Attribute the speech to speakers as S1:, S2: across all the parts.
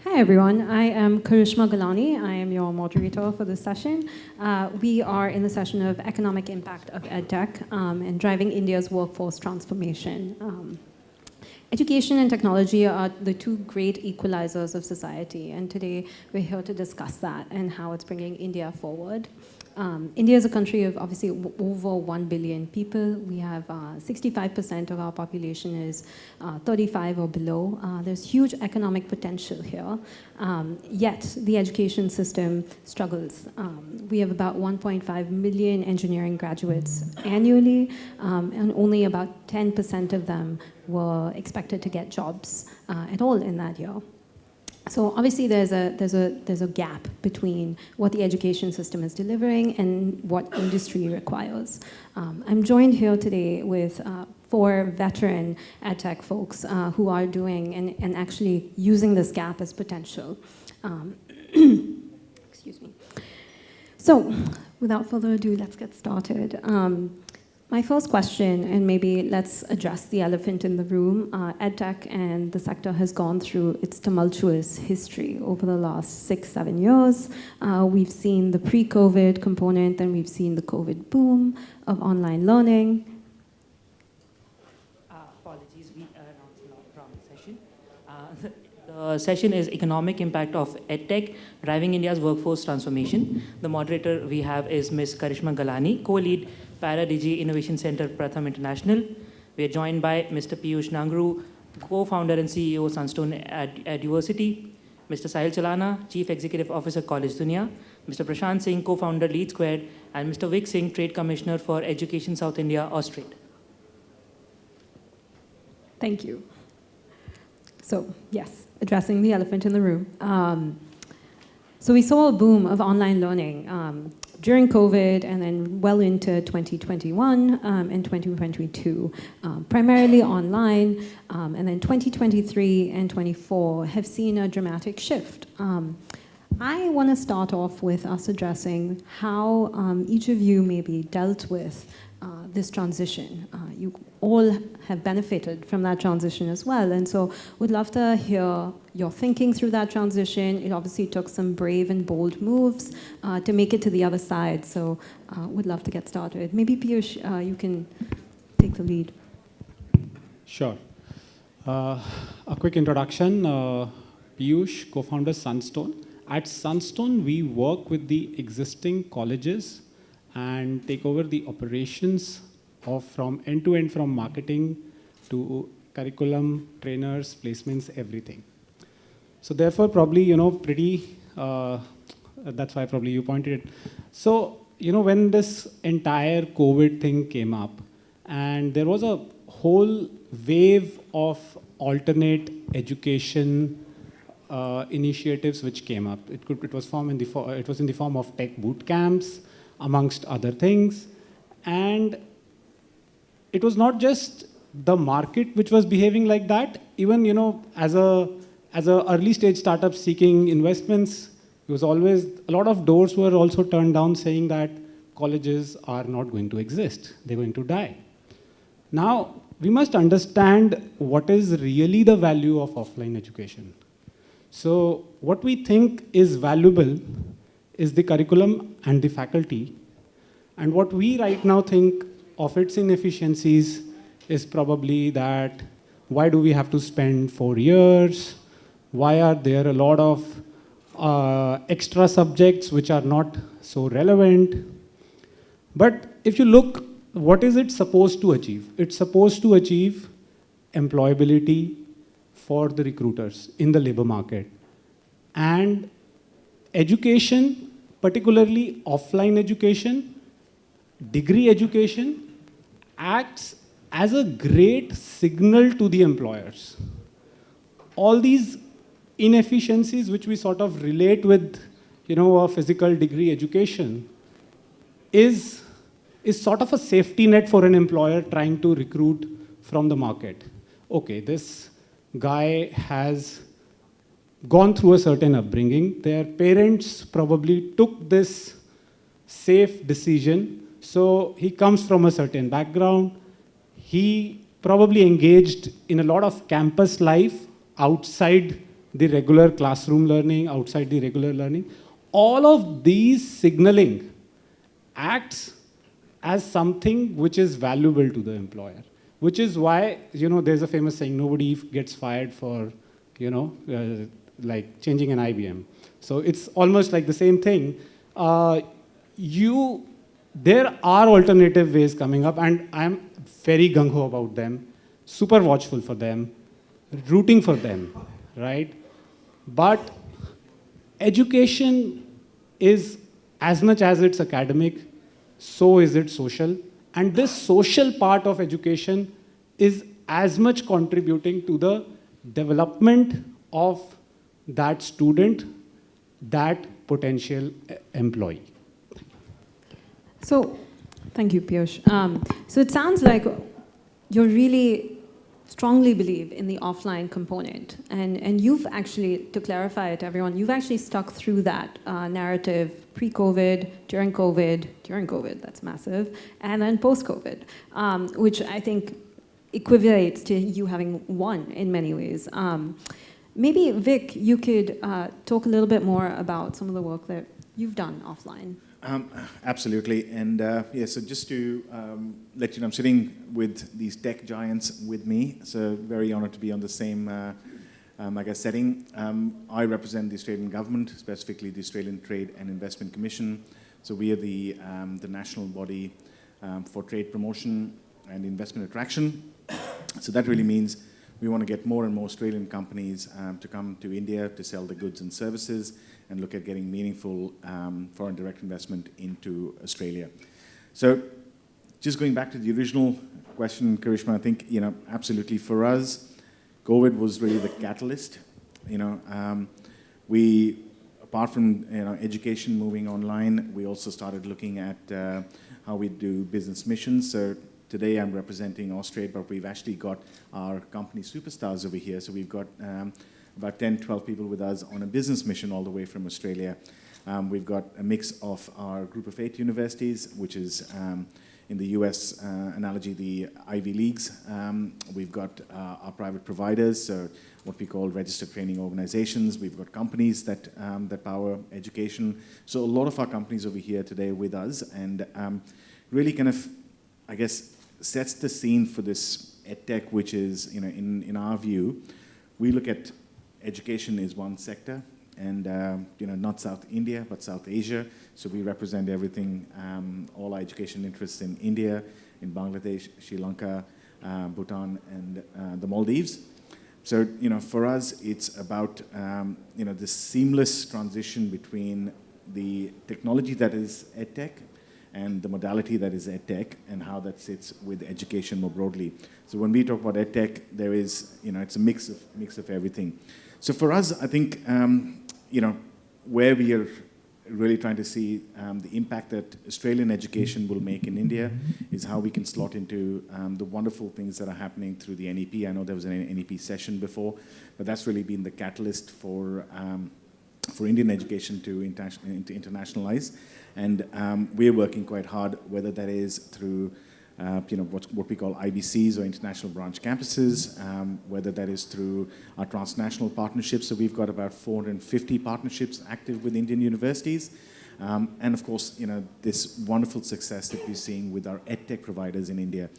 S1: Hi everyone, I am Karishma Galani. I am your moderator for this session. We are in the session of economic impact of EdTech and driving India's workforce transformation. Education and technology are the two great equalizers of society, and today we're here to discuss that and how it's bringing India forward. India is a country of obviously over 1 billion people. We have 65% of our population is 35 or below. There's huge economic potential here, yet the education system struggles. We have about 1.5 million engineering graduates annually, and only about 10% of them were expected to get jobs at all in that year. So obviously there's a gap between what the education system is delivering and what industry requires. I'm joined here today with 4 veteran EdTech folks who are doing and actually using this gap as potential. Excuse me. So without further ado, let's get started. My first question, and maybe let's address the elephant in the room, EdTech and the sector has gone through its tumultuous history over the last 6-7 years. We've seen the pre-COVID component, and we've seen the COVID boom of online learning.
S2: Apologies, we announced the wrong session. The session is Economic Impact of EdTech, Driving India's Workforce Transformation. The moderator we have is Ms. Karishma Galani, co-lead PraDigi Innovation Center, Pratham International. We are joined by Mr. Piyush Nangru, co-founder and CEO, Sunstone Eduversity, Mr. Sahil Chalana, Chief Executive Officer, Collegedunia, Mr. Prashant Singh, co-founder, LeadSquared, and Mr. Vic Singh, Trade Commissioner for Education South India, Austrade.
S1: Thank you. So, yes, addressing the elephant in the room. So we saw a boom of online learning during COVID and then well into 2021 and 2022, primarily online, and then 2023 and 24 have seen a dramatic shift. I want to start off with us addressing how each of you maybe dealt with this transition. You all have benefited from that transition as well, and so would love to hear your thinking through that transition. It obviously took some brave and bold moves to make it to the other side, so would love to get started. Maybe Piyush, you can take the lead.
S3: Sure. A quick introduction. Piyush, co-founder Sunstone. At Sunstone, we work with the existing colleges and take over the operations of from end to end, from marketing to curriculum, trainers, placements, everything. So therefore, probably, that's why probably you pointed it. So, when this entire COVID thing came up, and there was a whole wave of alternate education initiatives which came up. It was in the form of tech boot camps, amongst other things. And it was not just the market which was behaving like that. Even, as a early stage startup seeking investments, it was always, a lot of doors were also turned down saying that colleges are not going to exist. They're going to die. Now, we must understand what is really the value of offline education. So what we think is valuable is the curriculum and the faculty. And what we right now think of its inefficiencies is probably that why do we have to spend 4 years? Why are there a lot of extra subjects which are not so relevant? But if you look, what is it supposed to achieve? It's supposed to achieve employability for the recruiters in the labor market. And education, particularly offline education, degree education, acts as a great signal to the employers. All these inefficiencies which we sort of relate with, a physical degree education is sort of a safety net for an employer trying to recruit from the market. Okay, this guy has gone through a certain upbringing. Their parents probably took this safe decision. So he comes from a certain background. He probably engaged in a lot of campus life outside the regular classroom learning, outside the regular learning. All of these signaling acts as something which is valuable to the employer, which is why, there's a famous saying, nobody gets fired for, like changing an IBM. So it's almost like the same thing. There are alternative ways coming up, and I'm very gung-ho about them, super watchful for them, rooting for them, right? But education is, as much as it's academic, so is it social. And this social part of education is as much contributing to the development of that student, that potential employee.
S1: So, thank you, Piyush. So it sounds like you really strongly believe in the offline component. And you've actually, to clarify it to everyone, you've actually stuck through that narrative pre-COVID, during COVID, that's massive, and then post-COVID, which I think equivalates to you having won in many ways. Maybe, Vic, you could talk a little bit more about some of the work that you've done offline.
S4: Absolutely. And yeah, so just to let you know, I'm sitting with these tech giants with me. So very honored to be on the same, I guess, setting. I represent the Australian government, specifically the Australian Trade and Investment Commission. So we are the national body for trade promotion and investment attraction. So that really means we want to get more and more Australian companies to come to India to sell their goods and services and look at getting meaningful foreign direct investment into Australia. So just going back to the original question, Karishma, I think, absolutely for us, COVID was really the catalyst. We, apart from education moving online, we also started looking at how we do business missions. So today I'm representing Austrade, but we've actually got our company superstars over here. So we've got about 10, 12 people with us on a business mission all the way from Australia. We've got a mix of our group of 8 universities, which is in the US analogy, the Ivy Leagues. We've got our private providers, so what we call registered training organizations. We've got companies that power education. So a lot of our companies over here today with us, and really kind of, I guess, sets the scene for this EdTech, which is, in our view, we look at education is one sector, and not South India, but South Asia. So we represent everything, all our education interests in India, in Bangladesh, Sri Lanka, Bhutan, and the Maldives. So for us, it's about this seamless transition between the technology that is EdTech and the modality that is EdTech, and how that sits with education more broadly. So when we talk about EdTech, there is, it's a mix of everything. So for us, I think, where we are really trying to see the impact that Australian education will make in India is how we can slot into the wonderful things that are happening through the NEP. I know there was an NEP session before, but that's really been the catalyst for Indian education to internationalize. And we're working quite hard, whether that is through what we call IBCs or international branch campuses, whether that is through our transnational partnerships. So we've got about 450 partnerships active with Indian universities. And of course, this wonderful success that we're seeing with our EdTech providers in India.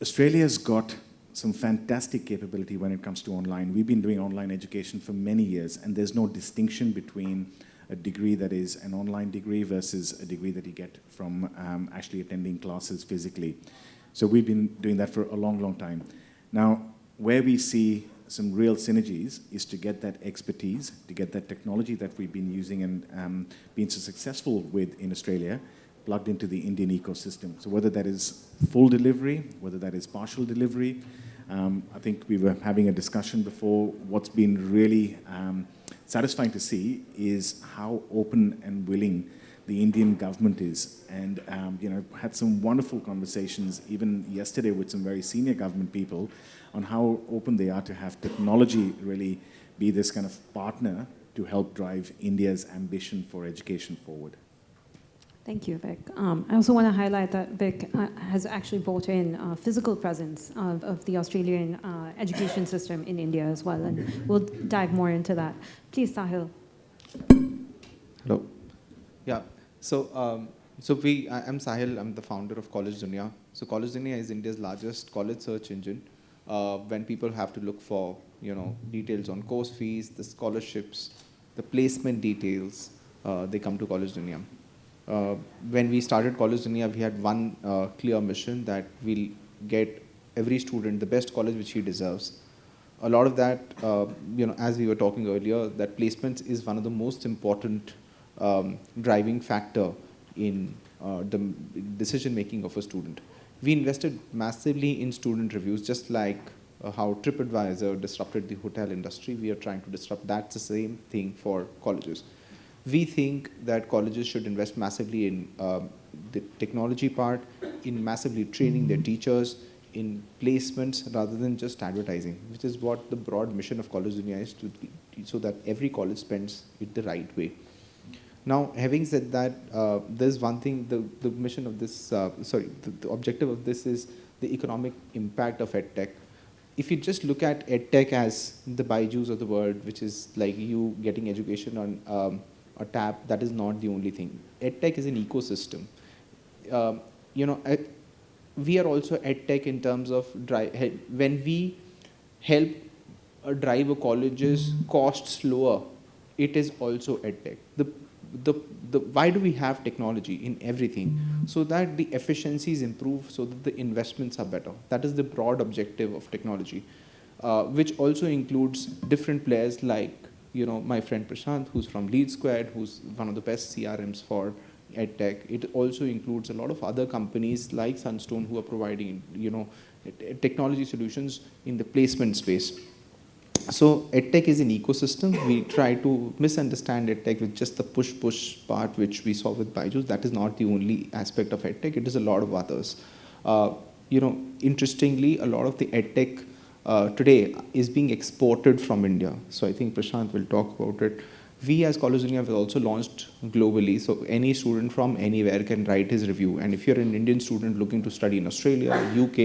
S4: Australia's got some fantastic capability when it comes to online. We've been doing online education for many years, and there's no distinction between a degree that is an online degree versus a degree that you get from actually attending classes physically. So we've been doing that for a long, long time. Now, where we see some real synergies is to get that expertise, to get that technology that we've been using and been so successful with in Australia, plugged into the Indian ecosystem. So whether that is full delivery, whether that is partial delivery, I think we were having a discussion before. What's been really satisfying to see is how open and willing the Indian government is. And had some wonderful conversations even yesterday with some very senior government people on how open they are to have technology really be this kind of partner to help drive India's ambition for education forward.
S1: Thank you, Vic. I also want to highlight that Vic has actually brought in physical presence of the Australian education system in India as well, and we'll dive more into that. Please, Sahil.
S5: Hello. Yeah. So, I'm Sahil. I'm the founder of Collegedunia. So, Collegedunia is India's largest college search engine. When people have to look for, details on course fees, the scholarships, the placement details, they come to Collegedunia. When we started Collegedunia, we had one clear mission that we'll get every student the best college which he deserves. A lot of that, as we were talking earlier, that placements is one of the most important driving factor in the decision making of a student. We invested massively in student reviews, just like how TripAdvisor disrupted the hotel industry. We are trying to disrupt that. The same thing for colleges. We think that colleges should invest massively in the technology part, in massively training their teachers, in placements rather than just advertising, which is what the broad mission of Collegedunia is, to be, so that every college spends it the right way. Now, having said that, there's one thing, the mission of this, the objective of this is the economic impact of EdTech. If you just look at EdTech as the Byju's of the world, which is like you getting education on a tab, that is not the only thing. EdTech is an ecosystem. We are also EdTech in terms of when we help drive a college's costs lower, it is also EdTech. Why do we have technology in everything? So that the efficiencies improve, so that the investments are better. That is the broad objective of technology, which also includes different players like, my friend Prashant, who's from LeadSquared, who's one of the best CRMs for EdTech. It also includes a lot of other companies like Sunstone, who are providing, technology solutions in the placement space. So EdTech is an ecosystem. We try to misunderstand EdTech with just the push part, which we saw with Byju's. That is not the only aspect of EdTech. It is a lot of others. Interestingly, a lot of the EdTech today is being exported from India. So I think Prashant will talk about it. We as Collegedunia have also launched globally. So any student from anywhere can write his review. And if you're an Indian student looking to study in Australia, UK,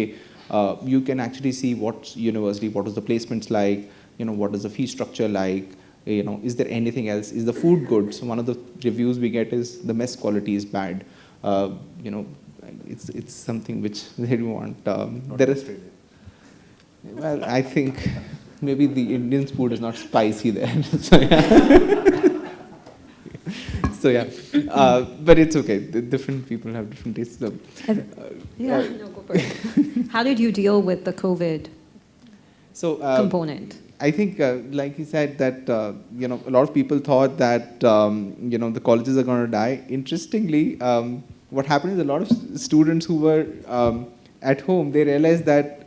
S5: you can actually see what's university, what is the placements like, what is the fee structure like, is there anything else? Is the food good? So one of the reviews we get is the mess quality is bad. It's something which they want. There is, well, I think maybe the Indian food is not spicy there. So yeah, but it's okay. Different people have different tastes. So,
S1: no, go for it. How did you deal with the COVID component?
S5: I think, like he said, that a lot of people thought that the colleges are going to die. Interestingly, what happened is a lot of students who were at home, they realized that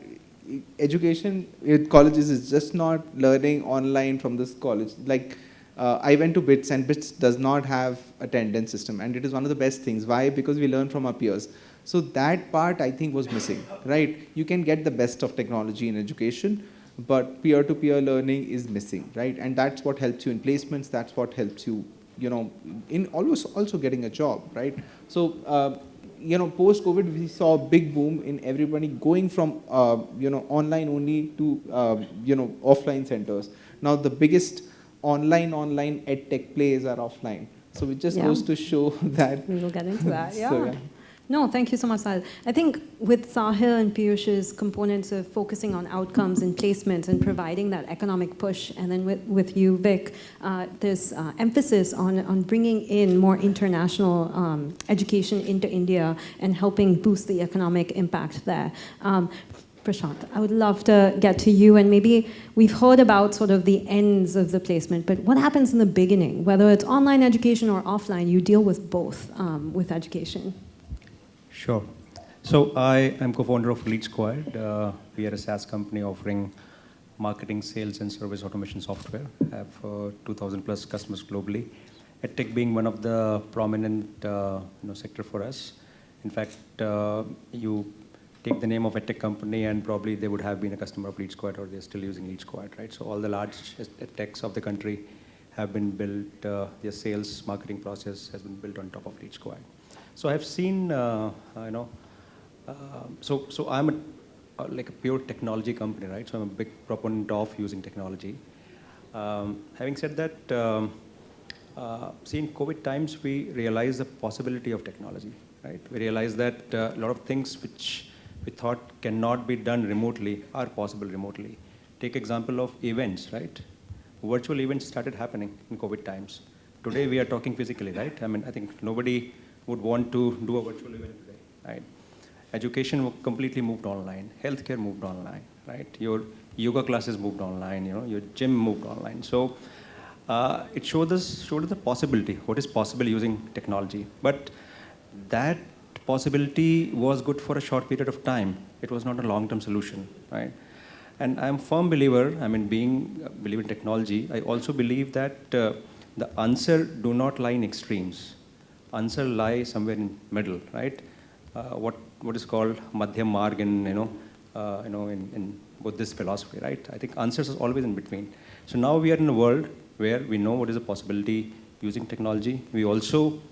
S5: education in colleges is just not learning online from this college. Like, I went to BITS, and BITS does not have attendance system, and it is one of the best things. Why? Because we learn from our peers. So that part, I think, was missing, right? You can get the best of technology in education, but peer-to-peer learning is missing, right? And that's what helps you in placements. That's what helps you, in also getting a job, right? So, post-COVID, we saw a big boom in everybody going from, online only to, offline centers. Now, the biggest online EdTech players are offline. So it just goes to show that.
S1: We will get into that, yeah.
S5: So, yeah.
S1: No, thank you so much, Sahil. I think with Sahil and Piyush's components of focusing on outcomes and placements and providing that economic push, and then with you, Vic, this emphasis on bringing in more international education into India and helping boost the economic impact there. Prashant, I would love to get to you, and maybe we've heard about sort of the ends of the placement, but what happens in the beginning? Whether it's online education or offline, you deal with both with education.
S6: Sure. So I am co-founder of LeadSquared. We are a SaaS company offering marketing, sales, and service automation software. Have 2,000 plus customers globally. EdTech being one of the prominent sector for us. In fact, you take the name of EdTech company and probably they would have been a customer of LeadSquared, or they're still using LeadSquared, right? So all the large EdTechs of the country have been built, their sales marketing process has been built on top of LeadSquared. So I've seen, so I'm like a pure technology company, right? So I'm a big proponent of using technology. Having said that, see, in COVID times, we realized the possibility of technology, right? We realized that a lot of things which we thought cannot be done remotely are possible remotely. Take example of events, right? Virtual events started happening in COVID times. Today we are talking physically, right? I mean, I think nobody would want to do a virtual event today, right? Education completely moved online. Healthcare moved online, right? Your yoga classes moved online. Your gym moved online. So it showed us the possibility, what is possible using technology. But that possibility was good for a short period of time. It was not a long-term solution, right? And I'm a firm believer, believe in technology, I also believe that the answer do not lie in extremes. Answer lie somewhere in middle, right? What is called madhyam marg in Buddhist philosophy, right? I think answers is always in between. So now we are in a world where we know what is a possibility using technology. We also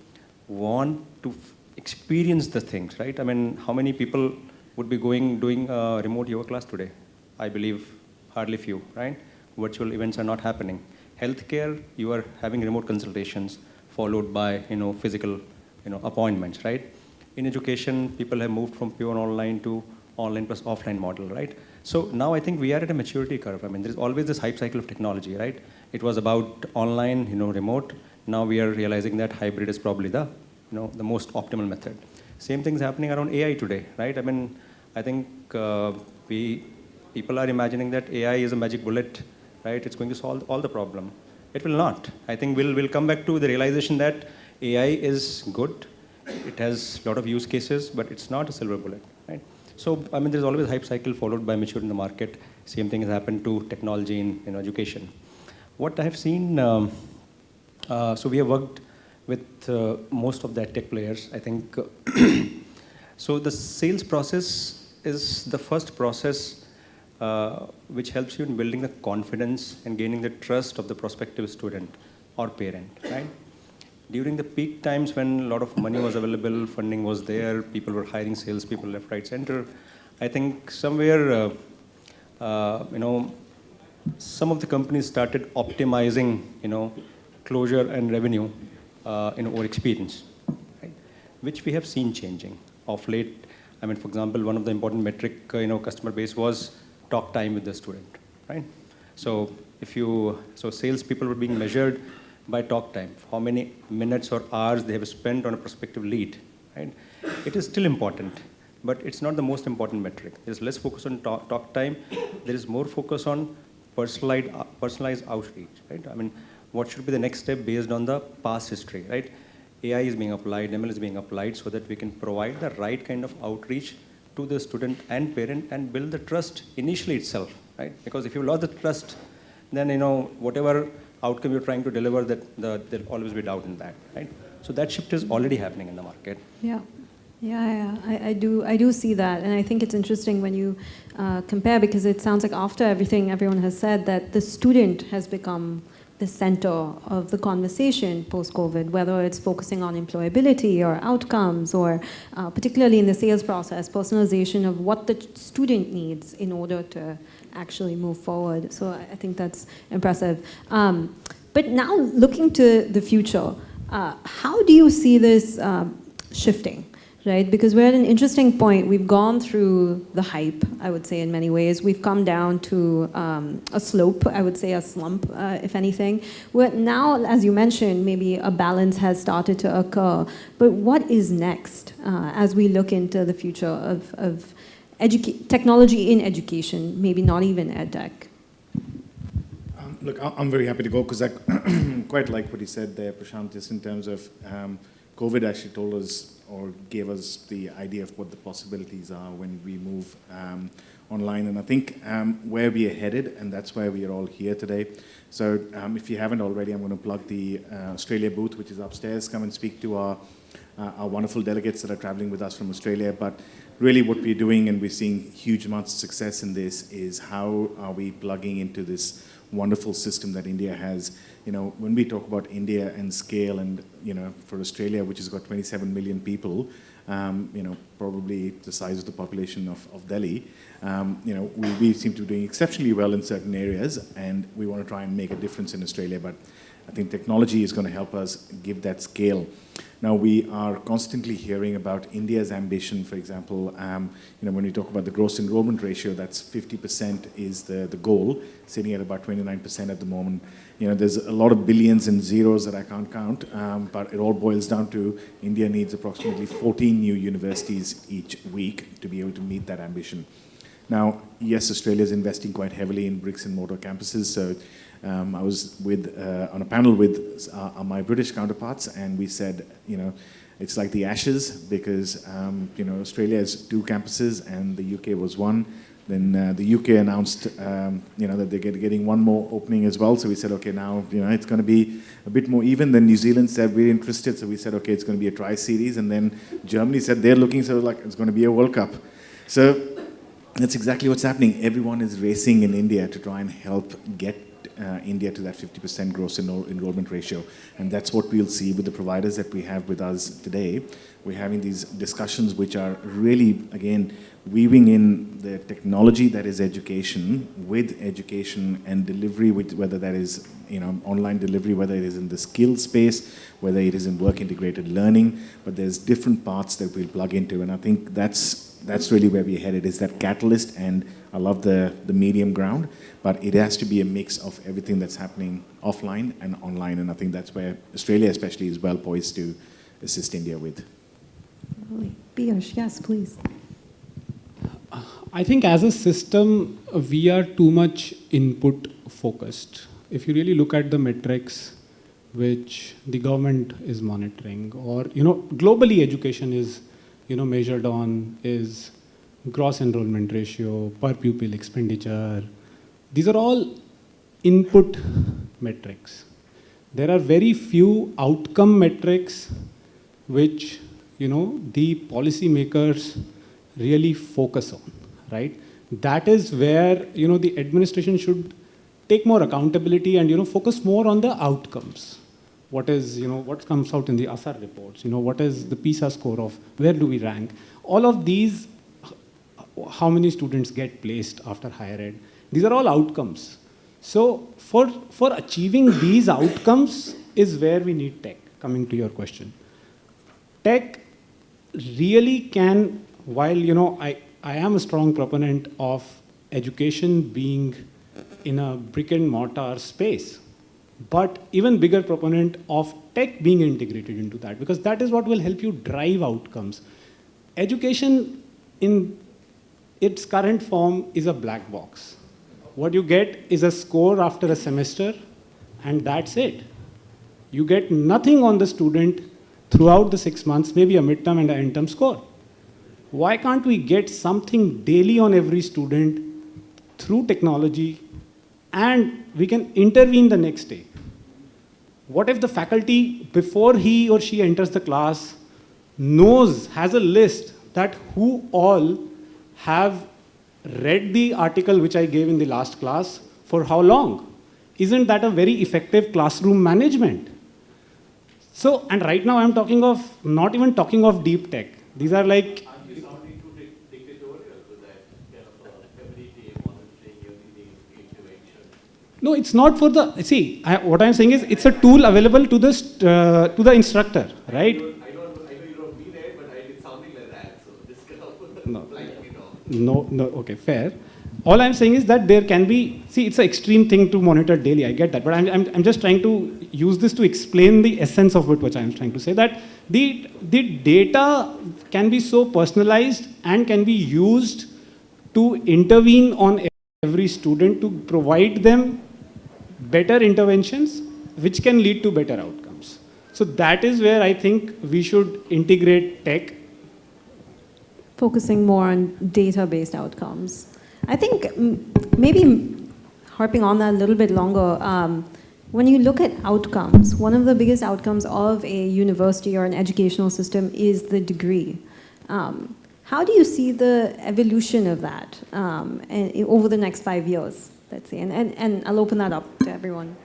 S6: want to experience the things, right? I mean, how many people would be doing a remote yoga class today? I believe hardly few, right? Virtual events are not happening. Healthcare, you are having remote consultations followed by physical appointments, right? In education, people have moved from pure online to online plus offline model, right? So now I think we are at a maturity curve. I mean, there's always this hype cycle of technology, right? It was about online, remote. Now we are realizing that hybrid is probably the most optimal method. Same thing's happening around AI today, right? I mean, I think people are imagining that AI is a magic bullet, right? It's going to solve all the problem. It will not. I think we'll come back to the realization that AI is good. It has a lot of use cases, but it's not a silver bullet, right? So, I mean, there's always a hype cycle followed by maturity in the market. Same thing has happened to technology in education. What I have seen, so we have worked with most of the tech players, I think. So the sales process is the first process which helps you in building the confidence and gaining the trust of the prospective student or parent, right? During the peak times when a lot of money was available, funding was there, people were hiring salespeople left, right, center, I think somewhere, some of the companies started optimizing, closure and revenue, over experience, right? Which we have seen changing of late. I mean, for example, one of the important metric, customer base was talk time with the student, right? So salespeople were being measured by talk time, how many minutes or hours they have spent on a prospective lead, right? It is still important, but it's not the most important metric. There's less focus on talk time. There is more focus on personalized outreach, right? I mean, what should be the next step based on the past history, right? AI is being applied, ML is being applied so that we can provide the right kind of outreach to the student and parent and build the trust initially itself, right? Because if you lost the trust, then, whatever outcome you're trying to deliver, there'll always be doubt in that, right? So that shift is already happening in the market.
S1: Yeah. I do see that, and I think it's interesting when you compare, because it sounds like after everything everyone has said, that the student has become the center of the conversation post-COVID, whether it's focusing on employability or outcomes, or particularly in the sales process, personalization of what the student needs in order to actually move forward. So I think that's impressive. But now looking to the future, how do you see this shifting? Right? Because we're at an interesting point. We've gone through the hype, I would say, in many ways. We've come down to a slope, I would say a slump, if anything. Now, as you mentioned, maybe a balance has started to occur. But what is next as we look into the future of technology in education, maybe not even EdTech?
S4: Look, I'm very happy to go because I quite like what he said there, Prashant, just in terms of COVID actually told us or gave us the idea of what the possibilities are when we move online. And I think where we are headed, and that's why we are all here today. So if you haven't already, I'm going to plug the Australia booth, which is upstairs. Come and speak to our wonderful delegates that are traveling with us from Australia. But really what we're doing, and we're seeing huge amounts of success in this, is how are we plugging into this wonderful system that India has. When we talk about India and scale and, for Australia, which has got 27 million people, probably the size of the population of Delhi, we seem to be doing exceptionally well in certain areas, and we want to try and make a difference in Australia, but I think technology is going to help us give that scale. Now, we are constantly hearing about India's ambition, for example, when we talk about the gross enrollment ratio, that's 50% is the goal, sitting at about 29% at the moment. There's a lot of billions and zeros that I can't count, but it all boils down to India needs approximately 14 new universities each week to be able to meet that ambition. Now, yes, Australia is investing quite heavily in bricks and mortar campuses, so I was on a panel with my British counterparts, and we said, it's like the Ashes, because Australia has 2 campuses and the UK was 1. Then the UK announced that they're getting 1 more opening as well. So we said, okay, now it's going to be a bit more even. Then New Zealand said we're interested, so we said, okay, it's going to be a tri-series. And then Germany said they're looking, so like it's going to be a World Cup. So that's exactly what's happening. Everyone is racing in India to try and help get India to that 50% gross enrollment ratio. And that's what we'll see with the providers that we have with us today. We're having these discussions which are really, again, weaving in the technology that is education with education and delivery, whether that is online delivery, whether it is in the skill space, whether it is in work integrated learning, but there's different parts that we'll plug into. And I think that's really where we're headed, is that catalyst. And I love the medium ground, but it has to be a mix of everything that's happening offline and online. And I think that's where Australia especially is well poised to assist India with.
S1: Piyush, yes, please.
S3: I think as a system, we are too much input focused. If you really look at the metrics which the government is monitoring, or globally education is measured on is gross enrollment ratio, per pupil expenditure. These are all input metrics. There are very few outcome metrics which the policymakers really focus on, right? That is where the administration should take more accountability and focus more on the outcomes. What is what comes out in the ASAR reports? What is the PISA score of where do we rank? All of these, how many students get placed after higher ed? These are all outcomes. So for achieving these outcomes is where we need tech. Coming to your question, tech really can. While I am a strong proponent of education being in a brick and mortar space, but even bigger proponent of tech being integrated into that, because that is what will help you drive outcomes. Education in its current form is a black box. What you get is a score after a semester, and that's it. You get nothing on the student throughout the 6 months, maybe a midterm and an end term score. Why can't we get something daily on every student through technology, and we can intervene the next day? What if the faculty, before he or she enters the class, has a list that who all have read the article which I gave in the last class for how long? Isn't that a very effective classroom management? So, and right now I'm not even talking of deep tech. These are like...
S7: Are you sounding too dictatorial with that kind of ability, monitoring, everything, intervention?
S3: No, it's not for the... See, what I'm saying is it's a tool available to the instructor, right?
S7: I know you don't mean it, but it's sounding like that. So this kind of...
S3: No. No, okay, fair. All I'm saying is that there can be, it's an extreme thing to monitor daily, I get that, but I'm just trying to use this to explain the essence of what I'm trying to say, that the data can be so personalized and can be used to intervene on every student to provide them better interventions, which can lead to better outcomes. So that is where I think we should integrate tech.
S1: Focusing more on data-based outcomes. I think maybe harping on that a little bit longer, when you look at outcomes, one of the biggest outcomes of a university or an educational system is the degree. How do you see the evolution of that over the next 5 years? let's see. And I'll open that up to everyone.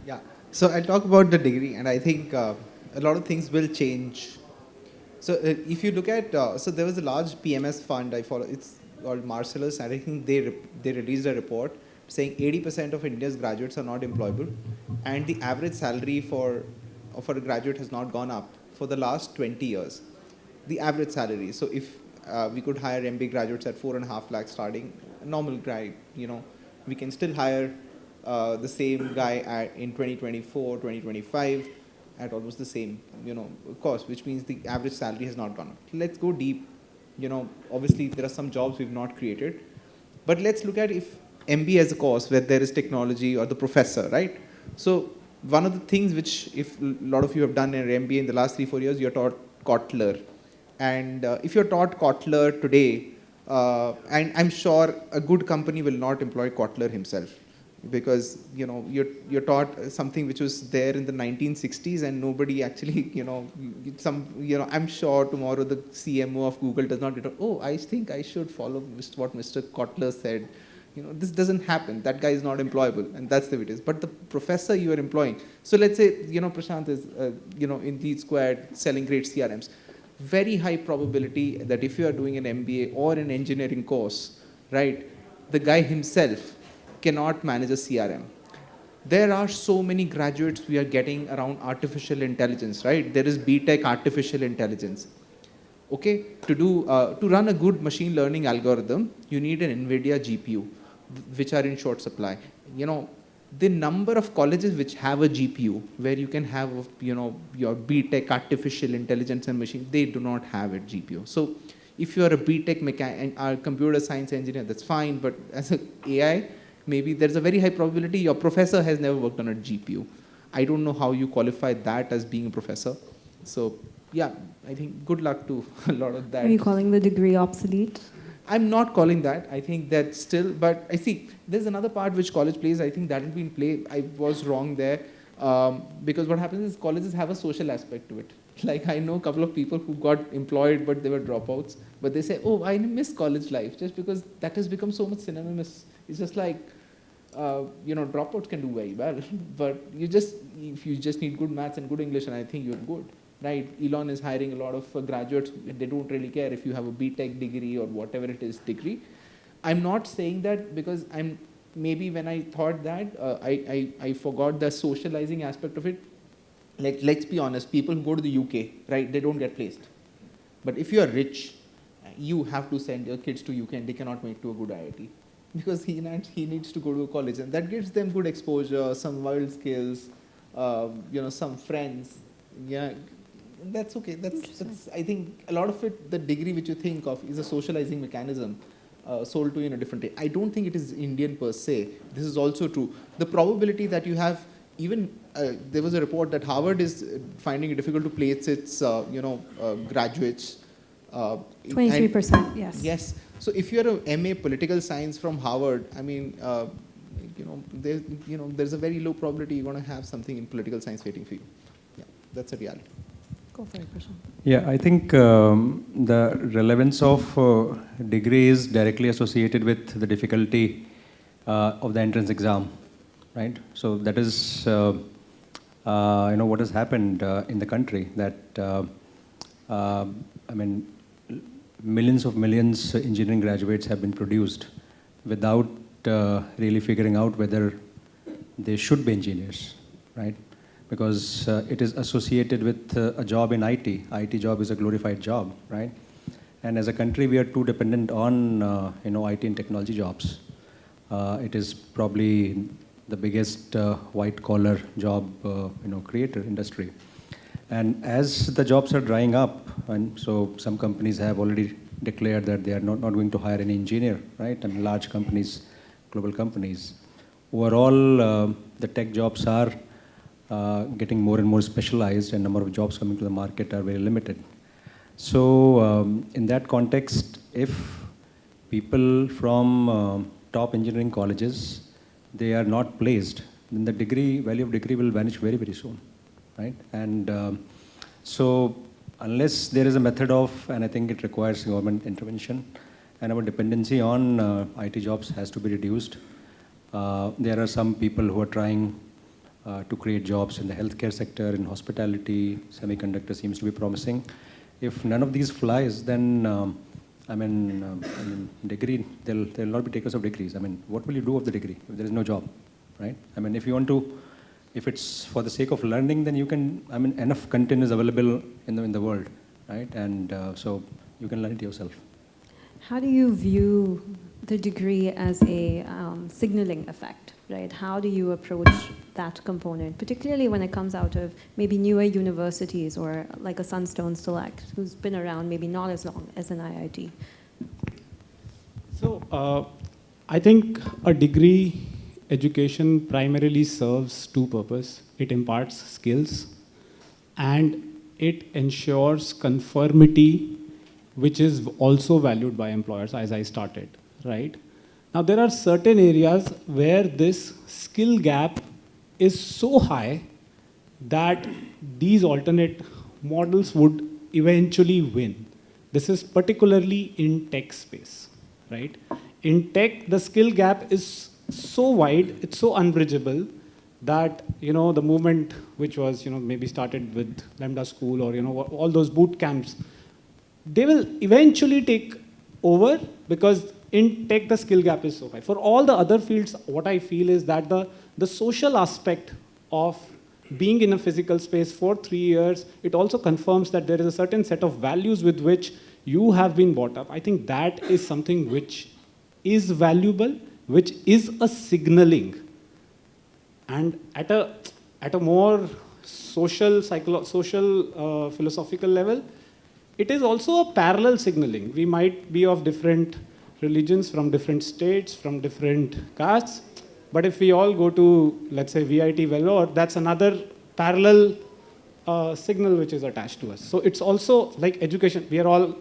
S5: Yeah. So I'll talk about the degree, and I think a lot of things will change. So if you look at, so there was a large PMS fund I follow. It's called Marcellus, and I think they released a report saying 80% of India's graduates are not employable, and the average salary for a graduate has not gone up for the last 20 years. The average salary. So if we could hire MBA graduates at 4.5 lakhs starting, a normal guy, we can still hire the same guy in 2024, 2025 at almost the same, cost, which means the average salary has not gone up. Let's go deep. Obviously there are some jobs we've not created, but let's look at if MBA as a course where there is technology or the professor, right? So one of the things which, if a lot of you have done in MBA in the last 3-4 years, you're taught Kotler. And if you're taught Kotler today, and I'm sure a good company will not employ Kotler himself, because you're taught something which was there in the 1960s, and nobody actually I'm sure tomorrow the CMO of Google does not get, oh, I think I should follow what Mr. Kotler said. This doesn't happen. That guy is not employable, and that's the way it is. But the professor you are employing, so let's say Prashant is in LeadSquared selling great CRMs. Very high probability that if you are doing an MBA or an engineering course, right, the guy himself cannot manage a CRM. There are so many graduates we are getting around artificial intelligence, right? There is BTech artificial intelligence. Okay, to run a good machine learning algorithm, you need an NVIDIA GPU, which are in short supply. The number of colleges which have a GPU, where you can have, your BTech artificial intelligence and machine, they do not have a GPU. So if you are a BTech computer science engineer, that's fine, but as an AI, maybe there's a very high probability your professor has never worked on a GPU. I don't know how you qualify that as being a professor. So yeah, I think good luck to a lot of that.
S1: Are you calling the degree obsolete?
S5: I'm not calling that. I think that still, but I see there's another part which college plays. I think that will be in play. I was wrong there, because what happens is colleges have a social aspect to it. Like I know a couple of people who got employed, but they were dropouts. But they say, oh, I miss college life, just because that has become so much synonymous. It's just like, dropouts can do very well, but if you just need good maths and good English, and I think you're good. Right, Elon is hiring a lot of graduates. They don't really care if you have a BTech degree or whatever it is degree. I'm not saying that because maybe when I thought that, I forgot the socializing aspect of it. Like, let's be honest, people who go to the UK, right, they don't get placed. But if you are rich, you have to send your kids to UK and they cannot make to a good IIT. Because he needs to go to a college, and that gives them good exposure, some wild skills, some friends. Yeah. That's okay. That's I think a lot of it, the degree which you think of is a socializing mechanism sold to you in a different way. I don't think it is Indian per se. This is also true. The probability that you have, even there was a report that Harvard is finding it difficult to place its graduates.
S1: 23%, yes.
S5: Yes. So if you're a MA political science from Harvard, I mean, there's a very low probability you're going to have something in political science waiting for you. Yeah, that's a reality.
S1: Go for it, Prashant.
S6: Yeah, I think the relevance of degree is directly associated with the difficulty of the entrance exam, right? So that is, what has happened in the country, that, millions of millions engineering graduates have been produced without really figuring out whether they should be engineers, right? Because it is associated with a job in IT. IT job is a glorified job, right? And as a country, we are too dependent on IT and technology jobs. It is probably the biggest white-collar job creator industry. And as the jobs are drying up, and so some companies have already declared that they are not going to hire any engineer, right? And large companies, global companies. Overall, the tech jobs are getting more and more specialized, and number of jobs coming to the market are very limited. So in that context, if people from top engineering colleges, they are not placed, then the value of degree will vanish very, very soon, right? And so unless there is a method of, and I think it requires government intervention, and our dependency on IT jobs has to be reduced. There are some people who are trying to create jobs in the healthcare sector, in hospitality, semiconductor seems to be promising. If none of these flies, then degree, there'll not be takers of degrees. I mean, what will you do with the degree if there is no job, right? I mean, if you want to, if it's for the sake of learning, then you can, enough content is available in the world, right? And so you can learn it yourself.
S1: How do you view the degree as a signaling effect, right? How do you approach that component, particularly when it comes out of maybe newer universities or like a Sunstone Select, who's been around maybe not as long as an IIT?
S3: So I think a degree education primarily serves two purposes. It imparts skills and it ensures conformity, which is also valued by employers, as I started, right? Now, there are certain areas where this skill gap is so high that these alternate models would eventually win. This is particularly in tech space, right? In tech, the skill gap is so wide, it's so unbridgeable that, the movement which was, maybe started with Lambda School or, all those boot camps, they will eventually take over because in tech, the skill gap is so high. For all the other fields, what I feel is that the social aspect of being in a physical space for 3 years, it also confirms that there is a certain set of values with which you have been brought up. I think that is something which is valuable, which is a signaling. And at a more social, philosophical level, it is also a parallel signaling. We might be of different religions, from different states, from different castes, but if we all go to, let's say, VIT Vellore, that's another parallel signal which is attached to us. So it's also like education. We are all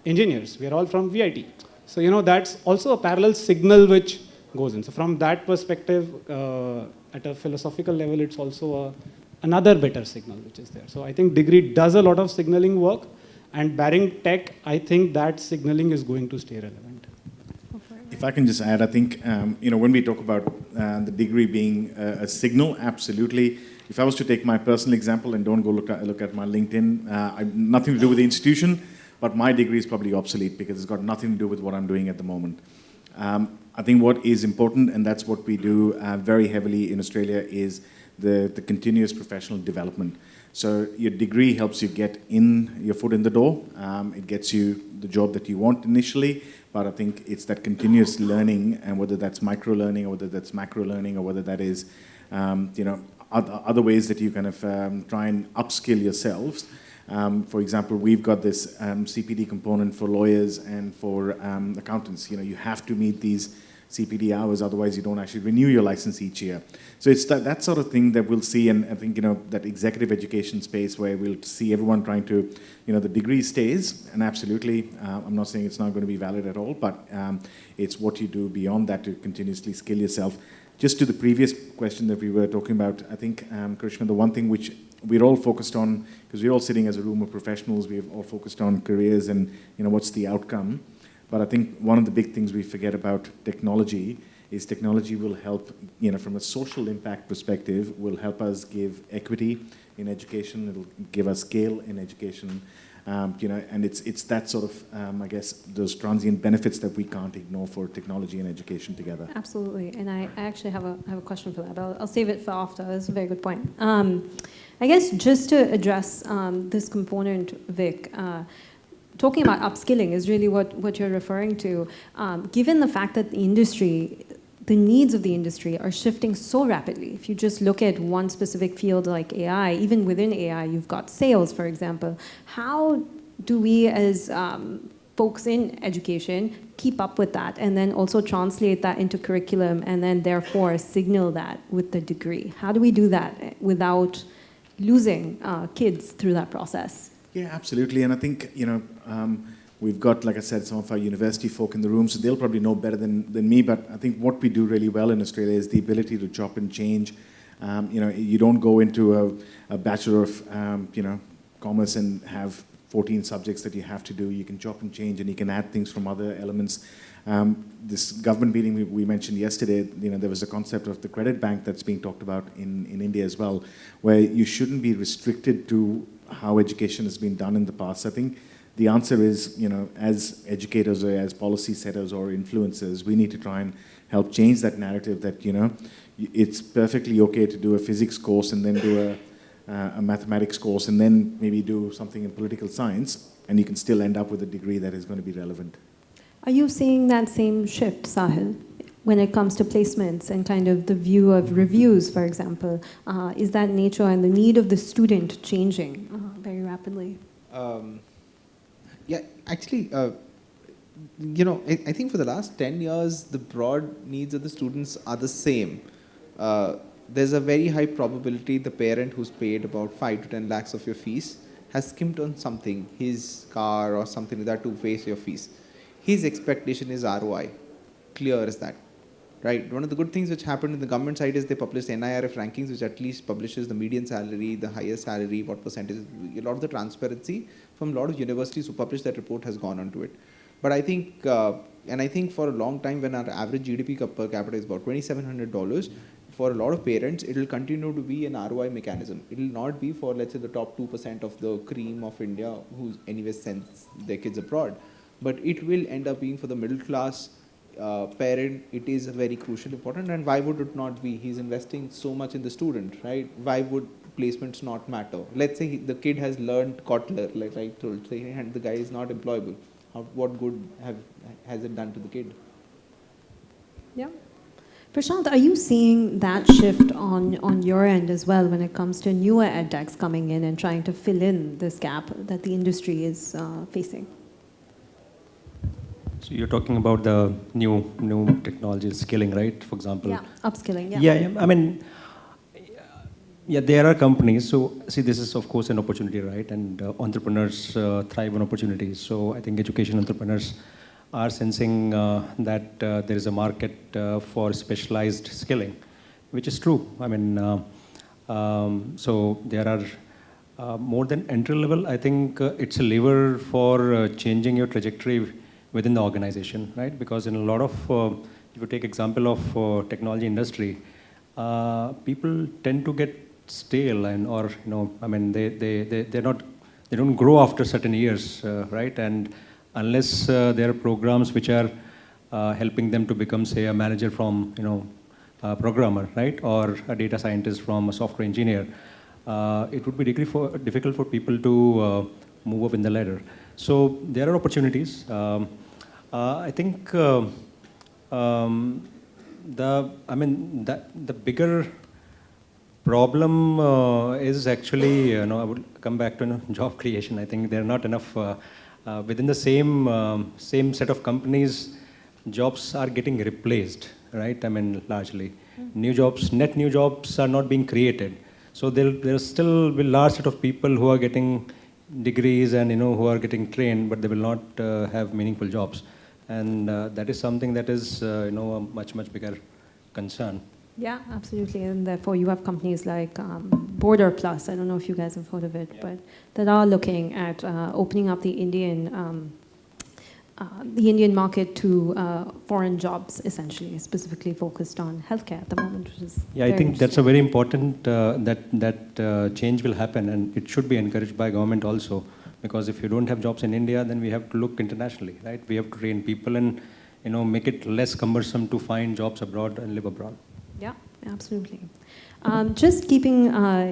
S3: engineers. We are all from VIT. So, that's also a parallel signal which goes in. So from that perspective, at a philosophical level, it's also another better signal which is there. So I think degree does a lot of signaling work, and barring tech, I think that signaling is going to stay relevant.
S4: If I can just add, I think, when we talk about the degree being a signal, absolutely. If I was to take my personal example, and don't go look at my LinkedIn, nothing to do with the institution, but my degree is probably obsolete because it's got nothing to do with what I'm doing at the moment. I think what is important, and that's what we do very heavily in Australia, is the continuous professional development. So your degree helps you get your foot in the door. It gets you the job that you want initially, but I think it's that continuous learning, and whether that's micro learning or whether that's macro learning or whether that is, other ways that you kind of try and upskill yourselves. For example, we've got this CPD component for lawyers and for accountants. You have to meet these CPD hours, otherwise you don't actually renew your license each year. So it's that sort of thing that we'll see, and I think, that executive education space where we'll see everyone trying to, the degree stays, and absolutely, I'm not saying it's not going to be valid at all, but it's what you do beyond that to continuously skill yourself. Just to the previous question that we were talking about, I think, Karishma, the one thing which we're all focused on, because we're all sitting as a room of professionals, we've all focused on careers and, what's the outcome. But I think one of the big things we forget about technology is technology will help, from a social impact perspective, will help us give equity in education. It'll give us scale in education, and it's that sort of, I guess, those transient benefits that we can't ignore for technology and education together.
S1: Absolutely, and I actually have a question for that, but I'll save it for after. That's a very good point. I guess just to address this component, Vic, talking about upskilling is really what you're referring to. Given the fact that the needs of the industry are shifting so rapidly. If you just look at one specific field like AI, even within AI, you've got sales, for example. How do we as folks in education keep up with that and then also translate that into curriculum and then therefore signal that with the degree? How do we do that without losing kids through that process?
S4: Yeah, absolutely. And I think, we've got, like I said, some of our university folk in the room, so they'll probably know better than me, but I think what we do really well in Australia is the ability to chop and change. You don't go into a Bachelor of, Commerce and have 14 subjects that you have to do. You can chop and change, and you can add things from other elements. This government meeting we mentioned yesterday, there was a concept of the credit bank that's being talked about in India as well, where you shouldn't be restricted to how education has been done in the past. I think the answer is, as educators or as policy setters or influencers, we need to try and help change that narrative that, it's perfectly okay to do a physics course and then do a mathematics course and then maybe do something in political science, and you can still end up with a degree that is going to be relevant.
S1: Are you seeing that same shift, Sahil, when it comes to placements and kind of the view of reviews, for example? Is that nature and the need of the student changing very rapidly?
S5: Yeah, actually, I think for the last 10 years, the broad needs of the students are the same. There's a very high probability the parent who's paid about 5 to 10 lakhs of your fees has skimped on something, his car or something like that, to pay your fees. His expectation is ROI, clear as that, right? One of the good things which happened in the government side is they published NIRF rankings, which at least publishes the median salary, the highest salary, what percentage. A lot of the transparency from a lot of universities who publish that report has gone onto it. But I think, and I think for a long time, when our average GDP per capita is about $2,700, for a lot of parents, it will continue to be an ROI mechanism. It will not be for, let's say, the top 2% of the cream of India who anyway sends their kids abroad. But it will end up being for the middle class parent. It is very crucial, important. And why would it not be? He's investing so much in the student, right? Why would placements not matter? Let's say the kid has learned Kotler, like I told, and the guy is not employable. What good has it done to the kid?
S1: Yeah. Prashant, are you seeing that shift on your end as well when it comes to newer edtechs coming in and trying to fill in this gap that the industry is facing?
S6: So you're talking about the new technology skilling, right? For example.
S1: Yeah, upskilling, yeah.
S6: Yeah, I mean, yeah, there are companies. So see, this is of course an opportunity, right? And entrepreneurs thrive on opportunities. So I think education entrepreneurs are sensing that there is a market for specialized skilling, which is true. I mean, so there are more than entry level. I think it's a lever for changing your trajectory within the organization, right? Because in a lot of, if you take example of technology industry, people tend to get stale and, or I mean, they don't grow after certain years, right? And unless there are programs which are helping them to become, say, a manager from, a programmer, right? Or a data scientist from a software engineer, it would be difficult for people to move up in the ladder. So there are opportunities. I think the bigger problem is actually, I would come back to job creation. I think there are not enough within the same set of companies. Jobs are getting replaced, right? I mean, largely new jobs, net new jobs are not being created. So there's still a large set of people who are getting degrees and who are getting trained, but they will not have meaningful jobs, and that is something that is a much bigger concern.
S1: Yeah, absolutely, and therefore you have companies like Border Plus. I don't know if you guys have heard of it, yeah, but that are looking at opening up the Indian market to foreign jobs, essentially, specifically focused on healthcare at the moment, which is
S6: I think that's a very important that change will happen, and it should be encouraged by government also, because if you don't have jobs in India, then we have to look internationally, right? We have to train people and make it less cumbersome to find jobs abroad and live abroad.
S1: Yeah, absolutely. Just keeping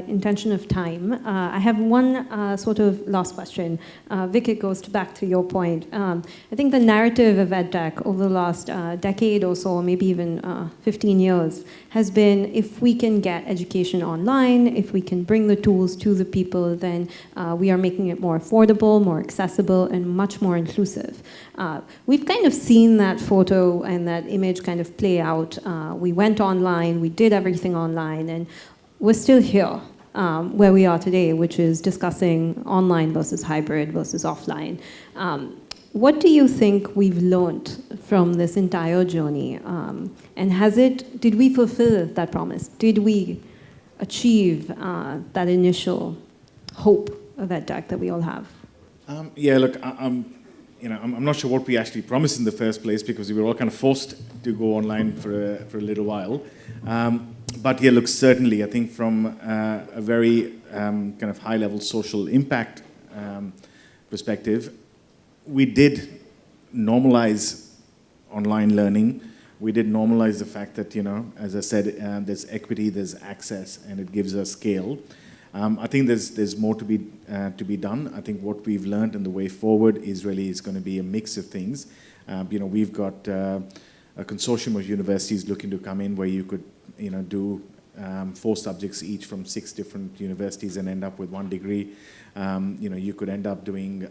S1: intention of time, I have one sort of last question. Vic, it goes back to your point. I think the narrative of EdTech over the last decade or so, maybe even 15 years, has been if we can get education online, if we can bring the tools to the people, then we are making it more affordable, more accessible, and much more inclusive. We've kind of seen that photo and that image kind of play out. We went online, we did everything online, and we're still here where we are today, which is discussing online versus hybrid versus offline. What do you think we've learned from this entire journey? And did we fulfill that promise? Did we achieve that initial hope of EdTech that we all have?
S4: Yeah, look, I'm not sure what we actually promised in the first place because we were all kind of forced to go online for a little while. But yeah, look, certainly, I think from a very kind of high-level social impact perspective, we did normalize online learning. We did normalize the fact that, as I said, there's equity, there's access, and it gives us scale. I think there's more to be done. I think what we've learned and the way forward is going to be a mix of things. We've got a consortium of universities looking to come in where you could, do 4 subjects each from 6 different universities and end up with 1 degree. You could end up doing,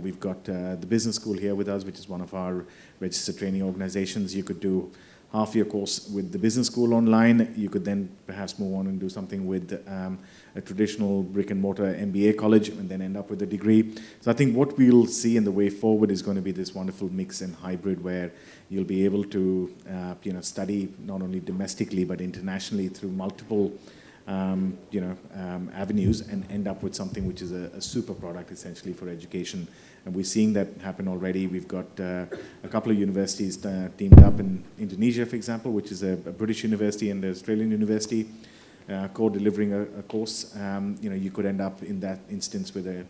S4: we've got the business school here with us, which is one of our registered training organizations. You could do half your course with the business school online. You could then perhaps move on and do something with a traditional brick and mortar MBA college and then end up with a degree. So I think what we'll see in the way forward is going to be this wonderful mix and hybrid where you'll be able to study not only domestically but internationally through multiple avenues and end up with something which is a super product essentially for education. And we're seeing that happen already. We've got a couple of universities teamed up in Indonesia, for example, which is a British university and an Australian university, co-delivering a course. You could end up in that instance with a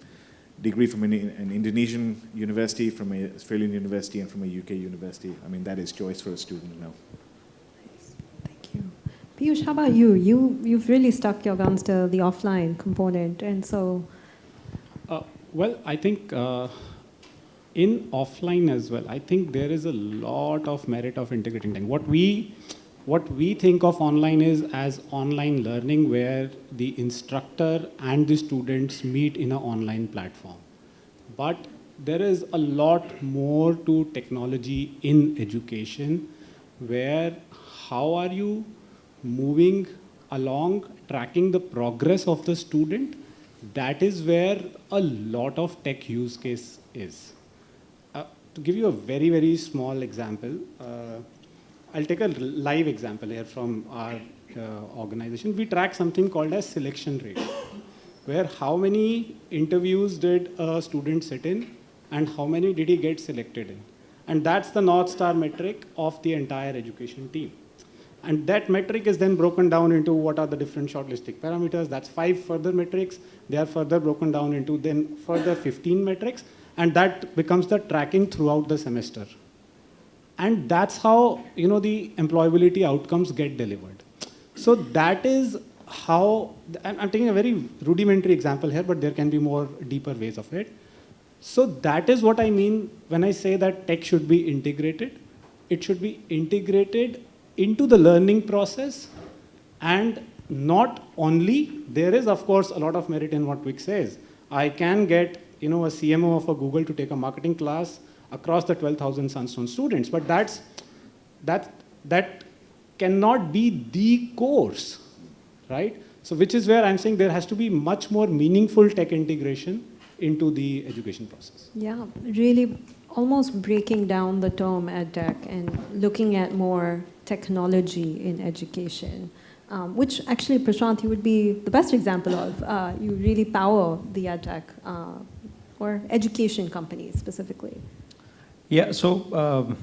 S4: degree from an Indonesian university, from an Australian university, and from a UK university. I mean, that is choice for a student now.
S1: Thank you. Piyush, how about you? You've really stuck your guns to the offline component, and so...
S3: Well, I think in offline as well, I think there is a lot of merit of integrating them. What we think of online is as online learning where the instructor and the students meet in an online platform. But there is a lot more to technology in education where how are you moving along, tracking the progress of the student. That is where a lot of tech use case is. To give you a very, very small example, I'll take a live example here from our organization. We track something called as selection rate, where how many interviews did a student sit in and how many did he get selected in. And that's the North Star metric of the entire education team. And that metric is then broken down into what are the different shortlistic parameters. That's 5 further metrics. They are further broken down into then further 15 metrics. And that becomes the tracking throughout the semester. And that's how the employability outcomes get delivered. So that is how, I'm taking a very rudimentary example here, but there can be more deeper ways of it. So that is what I mean when I say that tech should be integrated. It should be integrated into the learning process, and not only, there is of course a lot of merit in what Vic says. I can get a CMO of a Google to take a marketing class across the 12,000 Sunstone students, but that cannot be the course, right? So which is where I'm saying there has to be much more meaningful tech integration into the education process.
S1: Yeah, really almost breaking down the term EdTech and looking at more technology in education, which actually, Prashant, you would be the best example of. You really power the EdTech or education companies specifically.
S6: Yeah, so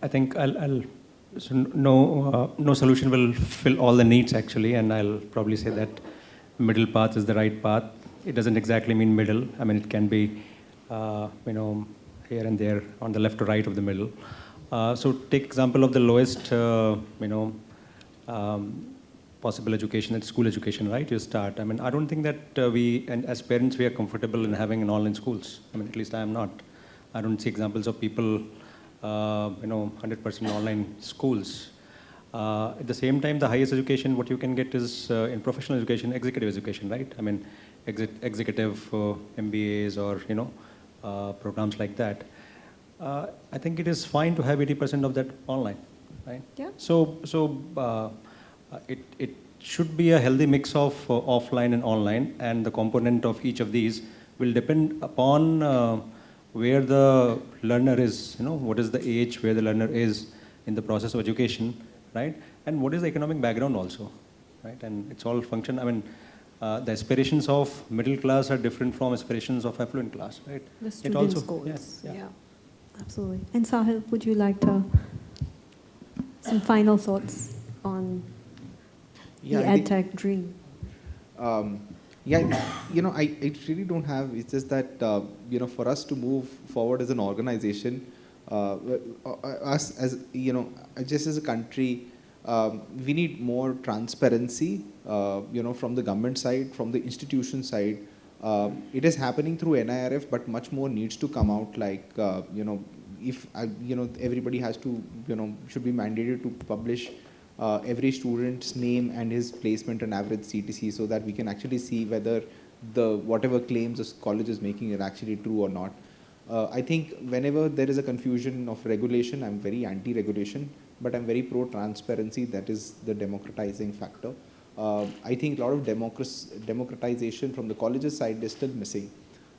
S6: I think so no solution will fill all the needs actually, and I'll probably say that middle path is the right path. It doesn't exactly mean middle. I mean, it can be, here and there on the left or right of the middle. So take example of the lowest, possible education, it's school education, right? You start. I mean, I don't think that we, and as parents, we are comfortable in having an online schools. I mean, at least I am not. I don't see examples of people, 100% online schools. At the same time, the highest education, what you can get is in professional education, executive education, right? I mean, executive MBAs or, programs like that. I think it is fine to have 80% of that online, right?
S1: Yeah.
S6: So it should be a healthy mix of offline and online, and the component of each of these will depend upon where the learner is, what is the age where the learner is in the process of education, right? And what is the economic background also, right? And it's all function. I mean, the aspirations of middle class are different from aspirations of affluent class, right?
S1: The students' goals. Yeah, absolutely. And Sahil, would you like to some final thoughts on the EdTech dream?
S5: Yeah, I really don't have. It's just that for us to move forward as an organization, us as just as a country, we need more transparency. From the government side, from the institution side. It is happening through NIRF, but much more needs to come out. Like if everybody has to should be mandated to publish every student's name and his placement and average CTC, so that we can actually see whether the whatever claims the college is making are actually true or not. I think whenever there is a confusion of regulation, I'm very anti-regulation, but I'm very pro-transparency. That is the democratizing factor. I think a lot of democratization from the colleges side is still missing.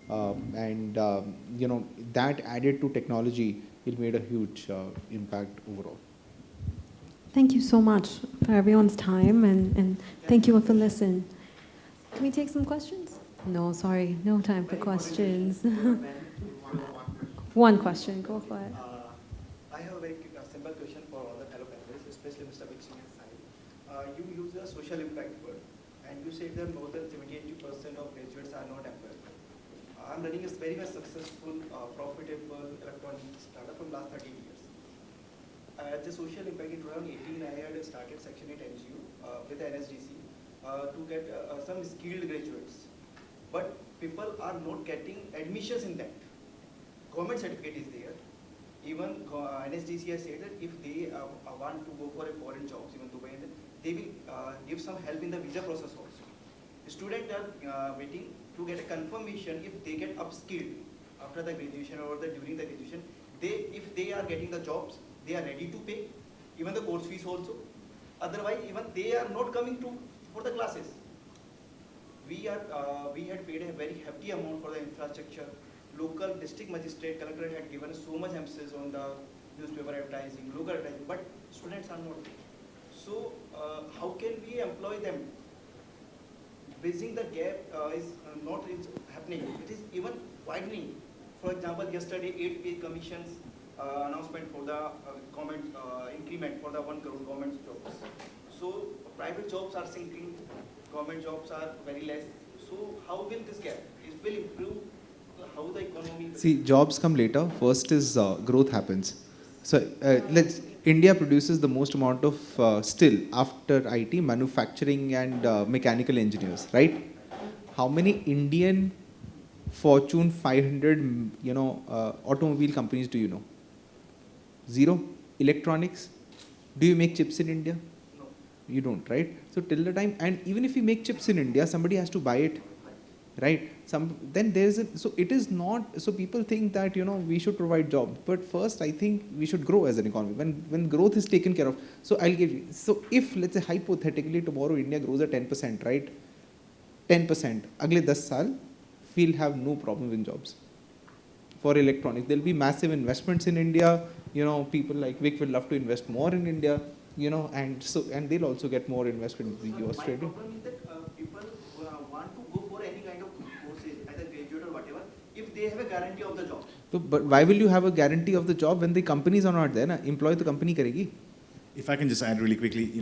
S5: That added to technology, it made a huge impact overall.
S1: Thank you so much for everyone's time, and thank you for listening. Can we take some questions? No, sorry, no time for questions. One question, go for it.
S8: I have a very simple question for all the fellow panelists, especially Mr. Singh and Sahil. You use the social impact word, and you said that more than 70-80% of graduates are not employed. I'm running a very much successful, profitable electronic startup from last 13 years. The social impact in 2018, I had started Section 8 NGO with the NSDC to get some skilled graduates. But people are not getting admissions in that. Government certificate is there. Even NSDC has said that if they want to go for a foreign jobs, even Dubai, they will give some help in the visa process also. Students are waiting to get a confirmation if they get upskilled after the graduation or during the graduation. If they are getting the jobs, they are ready to pay, even the course fees also. Otherwise, even they are not coming for the classes. We had paid a very hefty amount for the infrastructure. Local district magistrate, collector had given so much emphasis on the newspaper advertising, local advertising, but students are not there. So how can we employ them? Bridging the gap is not happening. It is even widening. For example, yesterday 8 pay commissions announcement for the government increment for the 1 crore government jobs. So private jobs are sinking, government jobs are very less. So how will this gap? It will improve how the economy...
S5: See, jobs come later. First is growth happens. So India produces the most amount of still after IT, manufacturing and mechanical engineers, right? How many Indian Fortune 500 automobile companies do you know? Zero. Electronics. Do you make chips in India?
S8: No.
S5: You don't, right? So till the time, and even if you make chips in India, somebody has to buy it, right? Then there's so it is not, so people think that, we should provide jobs. But first, I think we should grow as an economy. When growth is taken care of, so I'll give you, so if let's say hypothetically tomorrow India grows at 10%, right? 10%, agle 10 saal, we'll have no problem in jobs. For electronics, there'll be massive investments in India. People like Vic will love to invest more in India, and they'll also get more investment in the Austrade.
S8: My problem is that people want to go for any kind of courses, either graduate or whatever, if they have a guarantee of the job.
S5: So, but why will you have a guarantee of the job when the companies are not there? Na? Employ the company karegi.
S4: If I can just add really quickly,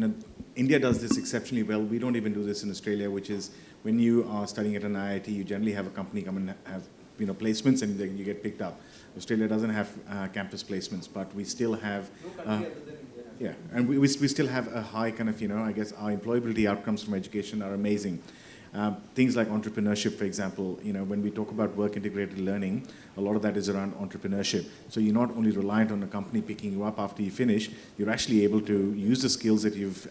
S4: India does this exceptionally well. We don't even do this in Australia, which is when you are studying at an IIT, you generally have a company come and have placements and then you get picked up. Australia doesn't have campus placements, but we still have... yeah, and we still have a high kind of, I guess our employability outcomes from education are amazing. Things like entrepreneurship, for example, when we talk about work-integrated learning, a lot of that is around entrepreneurship. So you're not only reliant on a company picking you up after you finish, you're actually able to use the skills that you've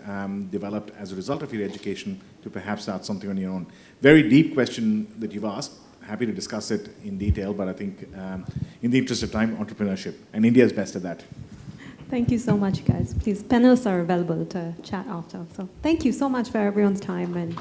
S4: developed as a result of your education to perhaps start something on your own. Very deep question that you've asked. Happy to discuss it in detail, but I think in the interest of time, entrepreneurship. And India is best at that.
S1: Thank you so much, guys. Please, panelists are available to chat after. So thank you so much for everyone's time. And